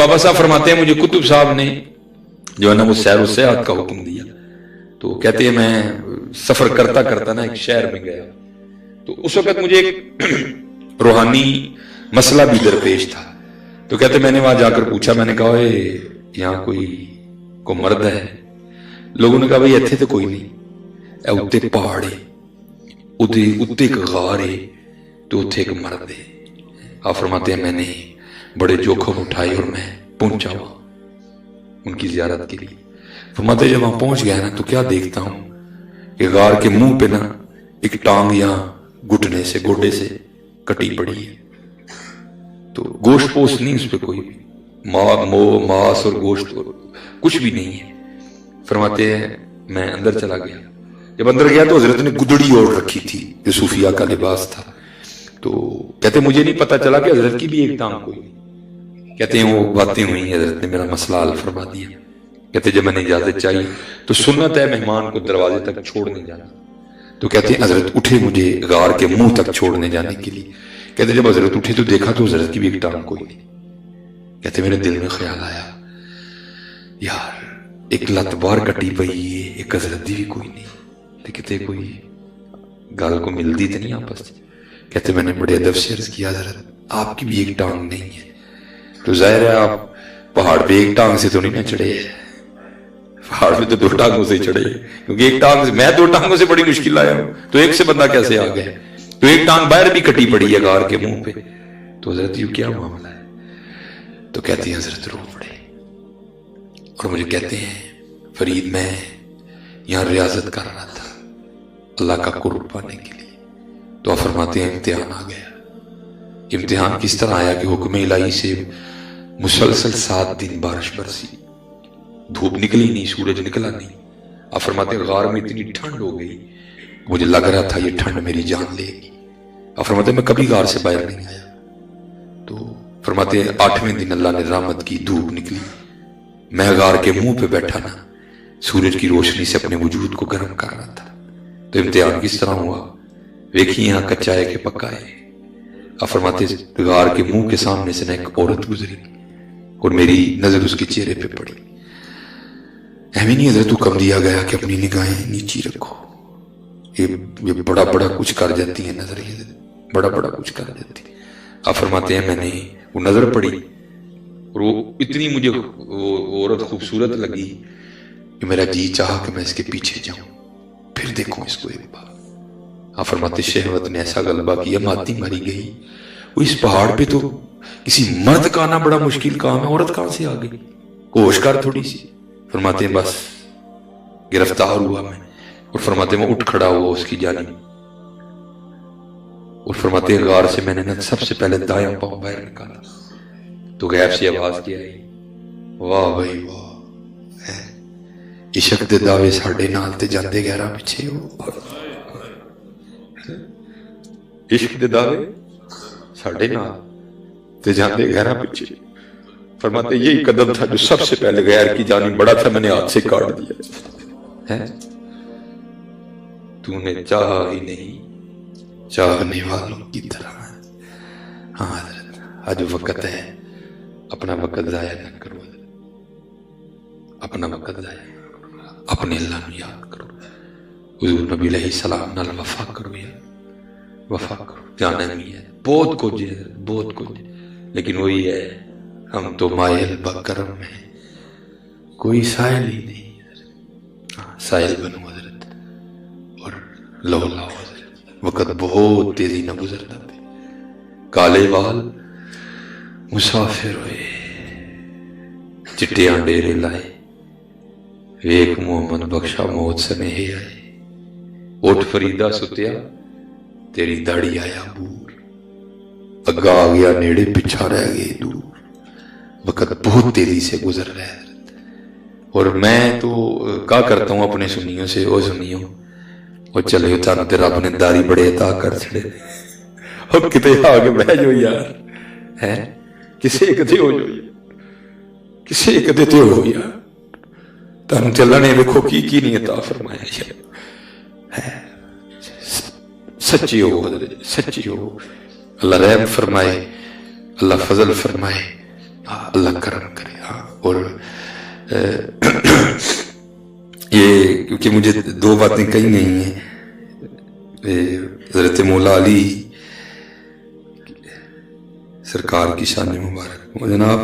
بابا صاحب فرماتے ہیں مجھے کتب صاحب نے جو ہے نا وہ سیر و سیاحت کا حکم دیا. تو کہتے ہیں میں سفر کرتا کرتا نا ایک شہر میں گیا, تو اس وقت مجھے ایک روحانی مسئلہ بھی درپیش تھا. تو کہتے میں نے وہاں جا کر پوچھا, میں نے کہا یہاں کوئی مرد ہے؟ لوگوں نے کہا بھائی اتنے تو کوئی نہیں, اتنے پہاڑ ہے, اتنے ایک غار ہے, تو اتنے ایک مرد ہے. آپ فرماتے ہیں میں نے بڑے جوخم اٹھائے اور میں پہنچا ہوا ان کی زیارت کے لیے. فرماتے جب وہاں پہنچ گیا نا تو کیا دیکھتا ہوں کہ غار کے منہ پہ نا ایک ٹانگ یہاں گھٹنے سے گوڈے سے کٹی پڑی ہے, تو گوشت پوست نہیں اس پہ کوئی بھی, ماس اور گوشت کچھ بھی نہیں ہے. فرماتے ہیں میں اندر چلا گیا. جب اندر گیا تو حضرت نے گدڑی اوڑھ رکھی تھی جو صوفیاء کا لباس تھا. تو کہتے مجھے نہیں پتا چلا کہ حضرت کی بھی ایک ٹانگ کوئی نہیں. کہتے ہیں وہ باتیں ہوئی, حضرت نے میرا مسئلہ حل فرما دیا. کہتے جب میں نے اجازت چاہیے تو سنت ہے مہمان کو دروازے تک چھوڑنے جانا. تو کہتے ہیں حضرت اٹھے مجھے غار کے منہ تک چھوڑنے جانے کے لیے. کہتے جب حضرت اٹھے تو دیکھا تو حضرت کی بھی ایک ٹانگ کوئی نہیں. کہتے میرے دل میں خیال آیا یار ایک لت بار کٹی پئی ہے, ایک حضرت دی بھی کوئی نہیں, تو کہتے کوئی گل کو ملتی تو نہیں آپس. کہتے میں نے بڑے ادب سے عرض کیا حضرت آپ کی بھی ایک ٹانگ نہیں ہے. تو ظاہر ہے آپ پہاڑ پہ ایک ٹانگ سے تو نہیں نہ چڑھے, پہاڑ پہ تو دو ٹانگوں سے چڑھے, کیونکہ ایک ٹانگ سے, میں دو ٹانگوں سے بڑی مشکل آیا ہوں, تو ایک سے بندہ کیسے آ گیا؟ تو ایک ٹانگ باہر بھی کٹی پڑی ہے غار کے منہ پہ. تو حضرت یہ کیا معاملہ ہے؟ تو کہتے ہیں حضرت رو پڑے اور مجھے کہتے ہیں فرید میں یہاں ریاضت کر رہا تھا اللہ کا قرب پانے کے لیے. تو آپ فرماتے ہیں امتحان آ گیا. امتحان کس طرح آیا کہ حکم الہی سے مسلسل 7 دن بارش برسی, دھوپ نکلی نہیں, سورج نکلا نہیں. آپ فرماتے ہیں غار میں اتنی ٹھنڈ ہو گئی مجھے لگ رہا تھا یہ ٹھنڈ میری جان لے گی. آپ فرماتے ہیں میں کبھی غار سے باہر نہیں آیا. تو فرماتے ہیں 8ویں دن اللہ نے رحمت کی, دھوپ نکلی, میں غار کے منہ پہ بیٹھا نا سورج کی روشنی سے اپنے وجود کو گرم کر رہا تھا. تو امتحان کس طرح ہوا ویکھی, یہاں کچا ہے کہ پکا ہے. آپ فرماتے غار کے منہ کے سامنے سے نا ایک عورت گزری اور میری نظر اس کے چہرے پہ پڑی. اہمی نہیں حضرت حکم دیا گیا کہ اپنی نگاہیں نیچی رکھو, یہ بڑا بڑا کچھ کر جاتی ہیں نظر, یہ بڑا بڑا کچھ کر جاتی. آپ فرماتے ہیں میں نے وہ نظر پڑی اور وہ اتنی مجھے وہ عورت خوبصورت لگی کہ میرا جی چاہا کہ میں اس کے پیچھے جاؤں پھر دیکھوں اس کو ایک بار. آپ فرماتے شہوت نے ایسا غلبہ کیا ماتی ماری گئی. وہ اس پہاڑ پہ تو کسی مرد کا آنا بڑا مشکل کام ہے, عورت کہاں سے آ گئی, ہوش کر تھوڑی سی. فرماتے ہیں بس گرفتار ہوا میں, اور فرماتے ہیں میں اٹھ کھڑا ہوا اس کی جانب, اور فرماتے ہیں غار سے میں نے سب سے پہلے دایاں پاؤں باہر نکالا تو غیب سے آواز کیا ہے واہ بھائی واہ, عشق دے دعوے ساڈے نال تے جاندے گہرا پیچھے ہو. عشق دے دعوے ساڈے نال تے جاندے گہرا پیچھے. فرماتے یہی قدم تھا جو سب سے پہلے غیر کی جانب بڑا تھا, میں نے ہاتھ سے کاٹ دیا. تو نے چاہا ہی نہیں چاہنے والوں کی طرح. ہاں حضرت آج وقت ہے, اپنا وقت ضائع نہ کرو, اپنا وقت ضائع نہ کرو, اپنے اللہ کو یاد کرو, حضور نبی علیہ السلام نال وفا کرو, یا وفا کرو. جانا نہیں ہے, بہت کچھ ہے, بہت کچھ, لیکن وہی ہے ہم تو مائل بکرم ہیں, کوئی سائل ہی نہیں. سائل بنو حضرت اور لو لاؤ حضرت. وقت بہت تیزی نہ گزرتا پہ, کالے وال مسافر ہوئے, چٹیاں ڈیرے لائے, ویک محمد بخشا موت سنہے آئے. اٹھ فریدہ ستیا تیری داڑھی آیا بور, اگا آ گیا نیڑے پچھا رہ گئے دور. وقت بہت تیزی سے گزر رہا ہے, اور میں تو کیا کرتا ہوں اپنے سنیوں سے, او سنیوں وہ چلے تھانوں تے رب نے داری بڑے عطا کر چھڑے, اور کتے آگے بہ جو یار ہے, کسے کتے ہو جو, کسے کتے تے ہو یار, تانوں تے اللہ نے ویکھو کی نہیں عطا فرمایا ہے. سچی ہو حضرت, سچی ہو, اللہ رحم فرمائے, اللہ فضل فرمائے, اللہ کرم کرے. اور یہ کیونکہ مجھے دو باتیں کہی گئی ہیں حضرت مولا علی سرکار کی شان مبارک. جناب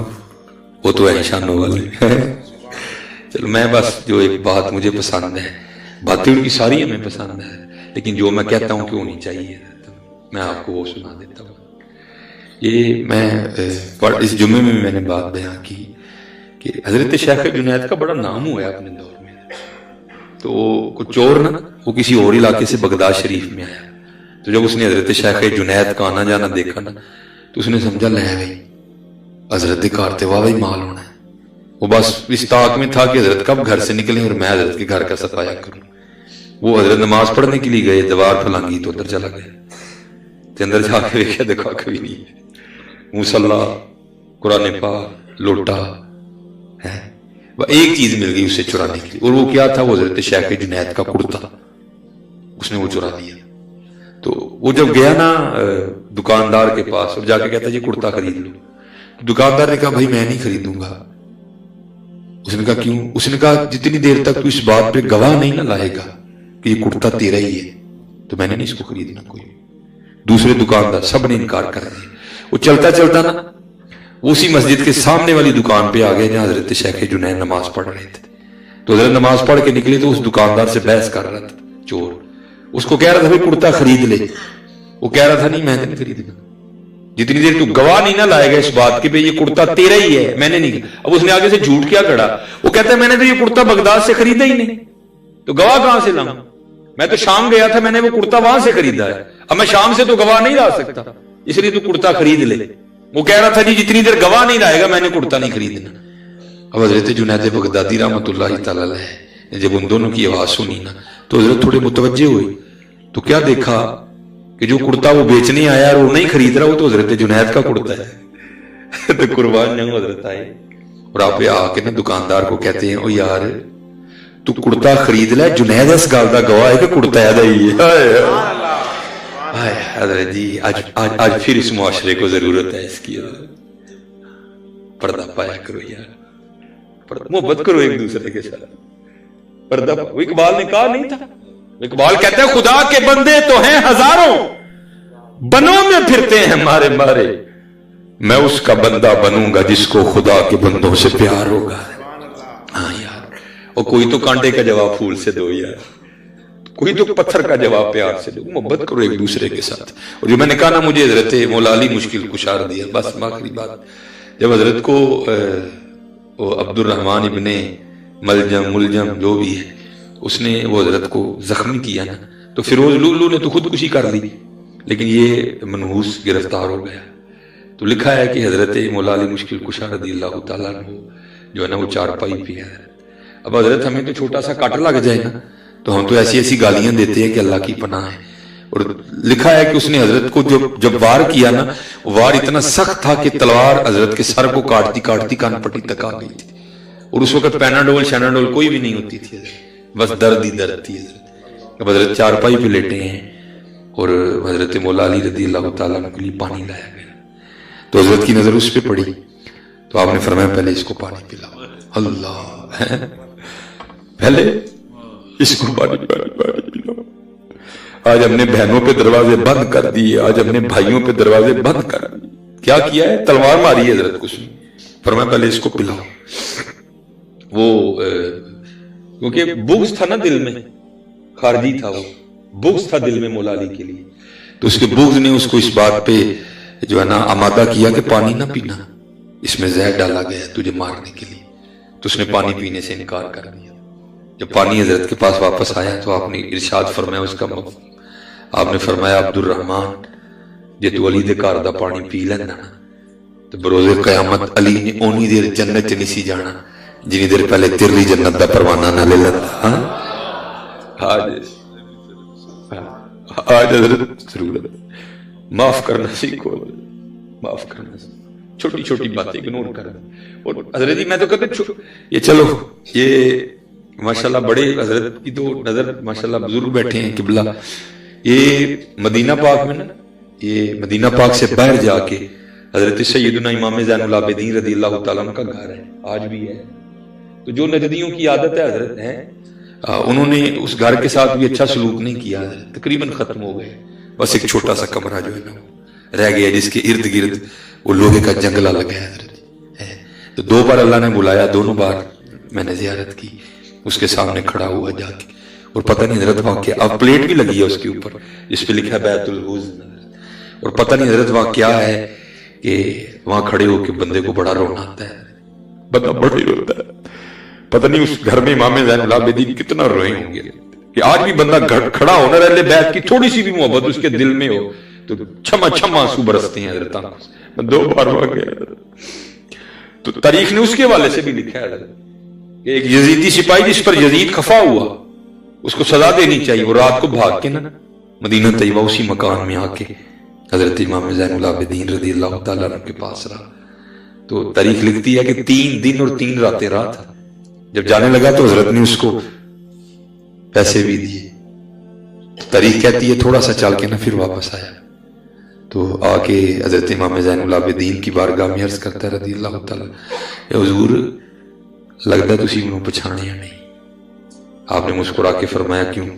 وہ تو ہے شانوں والے. چلو میں بس جو ایک بات مجھے پسند ہے، باتیں ان کی ساری ہمیں پسند ہے، لیکن جو میں کہتا ہوں کہ ہونی چاہیے میں آپ کو وہ سنا دیتا ہوں. یہ میں اس جمعے میں نے بات بیان کی کہ حضرت شیخ جنید کا بڑا نام ہوا ہے اپنے دور میں. تو کچھ چور نا وہ کسی اور علاقے سے بغداد شریف میں آیا، تو جب اس نے حضرت شیخ جنید کا آنا جانا دیکھا نا تو اس نے سمجھا لے بھائی حضرت کارتے واہ مال ہونا ہے. وہ بس اس طاق میں تھا کہ حضرت کب گھر سے نکلیں اور میں حضرت کے گھر کا صفایا کروں. وہ حضرت نماز پڑھنے کے لیے گئے، دیوار پھلانگی تو ادھر چلا گیا، اندر جا کے دیکھا دیکھا کبھی نہیں، مصلی، قرآن پاک، لوٹا ہے. ایک چیز مل گئی اسے چرانے کے لیے، اور وہ کیا تھا؟ وہ حضرت شیخ جنید کا کرتا، اس نے وہ چرا لیا. تو وہ جب گیا نا دکاندار کے پاس اور جا کے کہتا یہ کرتا خرید لو. دکاندار نے کہا بھائی میں نہیں خریدوں گا. اس نے کہا کیوں؟ اس نے کہا جتنی دیر تک تو اس بات پہ گواہ نہیں نہ لائے گا کہ یہ کرتا تیرا ہی ہے تو میں نے نہیں اس کو خریدنا. کوئی دوسرے دکاندار سب نے انکار کر دیا. وہ چلتا چلتا نا وہ اسی مسجد کے سامنے والی دکان پہ آ گئے جہاں حضرت شیخ جنید نماز پڑھ رہے تھے. تو حضرت نماز پڑھ کے نکلے تو اس دکاندار سے بحث کر رہا تھا چور. اس کو کہہ رہا تھا بھائی کرتا خرید لے. وہ کہہ رہا تھا نہیں میں نے نہیں خریدنا، جتنی دیر تو گواہ نہیں نہ لائے گا اس بات کہ یہ کرتا تیرا ہی ہے میں نے نہیں. اب اس نے آگے سے جھوٹ کیا کڑا، وہ کہتا ہے میں نے تو یہ کرتا بغداد سے خریدا ہی نہیں، تو گواہ کہاں سے لاؤں؟ میں تو شام گیا تھا، میں نے وہ کرتا وہاں سے خریدا ہے، اب میں شام سے تو گواہ نہیں لا سکتا، اس لیے تو کرتا خرید لے. وہ کہہ رہا تھا جی جتنی دیر گواہ نہیں لائے گا میں نے کرتا نہیں خریدنا. اب حضرت جنید بغدادی رحمۃ اللہ تعالی علیہ جب ان دونوں کی آواز سنی نا تو حضرت تھوڑے متوجہ ہوئے. تو کیا دیکھا کہ جو کرتا وہ بیچنے آیا اور وہ نہیں خرید رہا، وہ تو حضرت جنید کا کرتا ہے. تو قربان جاؤں حضرت آئے اور آپ آ کے نا دکاندار کو کہتے ہیں او یار تو کرتا خرید لے، جنید اس گل کا گواہ ہے کہ کرتا ہی ہے. حضرت جی آج پھر اس معاشرے کو ضرورت ہے اس کی. پردہ پایا کرو یار، محبت کرو ایک دوسرے کے ساتھ. پردہ اقبال نے کہا نہیں تھا، اقبال کہتے ہیں خدا کے بندے تو ہیں ہزاروں، بنوں میں پھرتے ہیں مارے مارے، میں اس کا بندہ بنوں گا جس کو خدا کے بندوں سے پیار ہوگا. ہاں یار، اور کوئی تو کانٹے کا جواب پھول سے دو یار، کوئی تو پتھر کا جواب پیار سے دو. محبت کرو ایک دوسرے کے ساتھ. اور جو میں نے کہا نا مجھے حضرت مولا علی مشکل کشار دیا. بس آخری بات، جب حضرت کو عبد الرحمن ابن ملجم جو بھی ہے اس نے وہ حضرت کو زخمی کیا نا تو فیروز لولو نے تو خودکشی کر لی، لیکن یہ منحوس گرفتار ہو گیا. تو لکھا ہے کہ حضرت مولا علی مشکل کشار رضی اللہ تعالیٰ عنہ جو ہے نا وہ چارپائی پہ ہے. اب حضرت ہمیں تو چھوٹا سا کٹ لگ جائے نا تو ہم تو ایسی ایسی گالیاں دیتے ہیں کہ اللہ کی پناہ ہے. اور لکھا ہے کہ اس نے حضرت کو جب وار کیا نا، وار اتنا سخت تھا کہ تلوار حضرت کے سر کو کاٹتی کاٹتی کان پٹی تک آ گئی تھی. اور اس وقت پیناڈول شیناڈول کوئی بھی نہیں ہوتی تھی، بس درد ہی درد تھی. اب حضرت چارپائی پہ لیٹے ہیں اور حضرت مولا علی رضی اللہ تعالیٰ عنہ کے لیے پانی لایا گیا. تو حضرت کی نظر اس پہ پڑی تو آپ نے فرمایا پہلے اس کو پانی پلاؤ. اللہ، پہلے اس کو پانی پلاؤ. آج ہم نے بہنوں پہ دروازے بند کر دیے، آج ہم نے بھائیوں پہ دروازے بند کر دیے. کیا کیا ہے؟ تلوار ماری ہے حضرت کو. فرمایا پہلے اس کو پلاؤ. وہ کیونکہ بغض تھا نا دل میں، خارجی تھا، وہ بغض تھا دل میں مولا علی کے لیے. تو اس کے بغض نے اس کو اس بات پہ جو ہے نا آمادہ کیا کہ پانی نہ پینا، اس میں زہر ڈالا گیا تجھے مارنے کے لیے. تو اس نے پانی پینے سے انکار کر دیا. جب پانی حضرت کے پاس واپس آیا تو آپ نے ارشاد فرمایا اس کا مفہوم. آپ نے فرمایا عبد الرحمن جے تو علی دے گھر دا پانی پی لینا نا تو بروز قیامت علی نے اونی دیر جنت چ نہیں سی جانا جنی دیر پہلے تیرلی جنت دا پروانہ نہ لے لینا. آج حضرت ضرورت معاف کرنا سیکھو، معاف کرنا سیکھو، چھوٹی چھوٹی باتیں اگنور کرنا. اور حضرت جی میں تو کہتے یہ چلو یہ ماشاءاللہ بڑے حضرت کی تو نظر ماشاءاللہ بزرگ بیٹھے ہیں قبلہ. یہ مدینہ پاک میں نا، یہ مدینہ پاک سے باہر جا کے حضرت سیدنا امام زین العابدین رضی اللہ تعالیٰ عنہ کا گھر ہے، آج بھی ہے۔ تو جو نجدیوں کی عادت ہے حضرت ہے، انہوں نے اس گھر کے ساتھ بھی اچھا سلوک نہیں کیا، تقریباً ختم ہو گئے، بس ایک چھوٹا سا کمرہ جو ہے نا رہ گیا جس کے ارد گرد وہ لوہے کا جنگلہ لگا ہے حضرت ہے۔ تو 2 بار اللہ نے بلایا، دونوں بار میں نے زیارت کی، اس کے سامنے کھڑا ہوا جا کے، اور پتہ نہیں حضرت وہاں کیا، اب پلیٹ بھی لگی ہے اس کے اوپر جس پہ لکھا ہے بیت الحزن، اور پتہ نہیں حضرت وہاں کیا ہے کہ وہاں کھڑے ہو کے بندے کو بڑا رونا آتا ہے، بندہ بڑا ہی روتا ہے۔ پتہ نہیں اس گھر میں امام زین العابدین کتنا روئے ہوں گے کہ آج بھی بندہ کھڑا ہونا رہے، بیت کی تھوڑی سی بھی محبت اس کے دل میں ہو تو چھما چھما آنسو برستے ہیں حضرت آنکھوں سے۔ میں 2 بار وہاں گیا، تو تاریخ نے اس کے حوالے سے بھی لکھا ہے کہ ایک یزیدی سپاہی جس پر یزید خفا ہوا، اس کو سزا دینی چاہیے، وہ رات کو بھاگ کے نا مدینہ طیبہ اسی مکان میں آ کے حضرت امام زین العابدین رضی اللہ تعالیٰ عنہ کے پاس رہا۔ تو تاریخ لکھتی ہے کہ 3 دن اور 3 راتیں رہا تھا۔ جب جانے لگا تو حضرت نے اس کو پیسے بھی دیے۔ تاریخ کہتی ہے تھوڑا سا چل کے نا پھر واپس آیا، تو آ کے حضرت امام زین العابدین کی بارگاہ میں عرض کرتا ہے رضی اللہ تعالیٰ، اے حضور لگتا ہے تسی منوں پچھانے نہیں۔ آپ نے مسکرا کے فرمایا کیوں،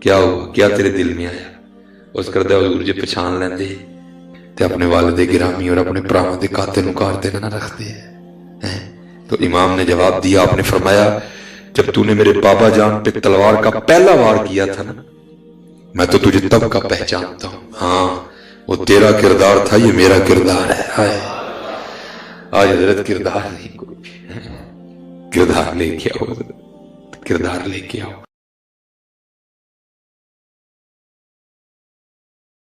کیا ہوا، کیا تیرے دل میں آیا؟ اس کرتا ہے حضور جی پچھان لیندے تے اپنے والد گرامی اور اپنے پراواں دے قاتل نکارتے نہ رکھتے ہیں۔ تو امام نے جواب دیا، آپ نے فرمایا جب تو نے میرے بابا جان پہ تلوار کا پہلا وار کیا تھا نا، میں تو تجھے تب کا پہچانتا ہوں، ہاں وہ تیرا کردار تھا، یہ میرا کردار ہے۔ ہائے آج حضرت کردار نہیں، کوئی کردار لے کے آؤ، کردار لے کے آؤ۔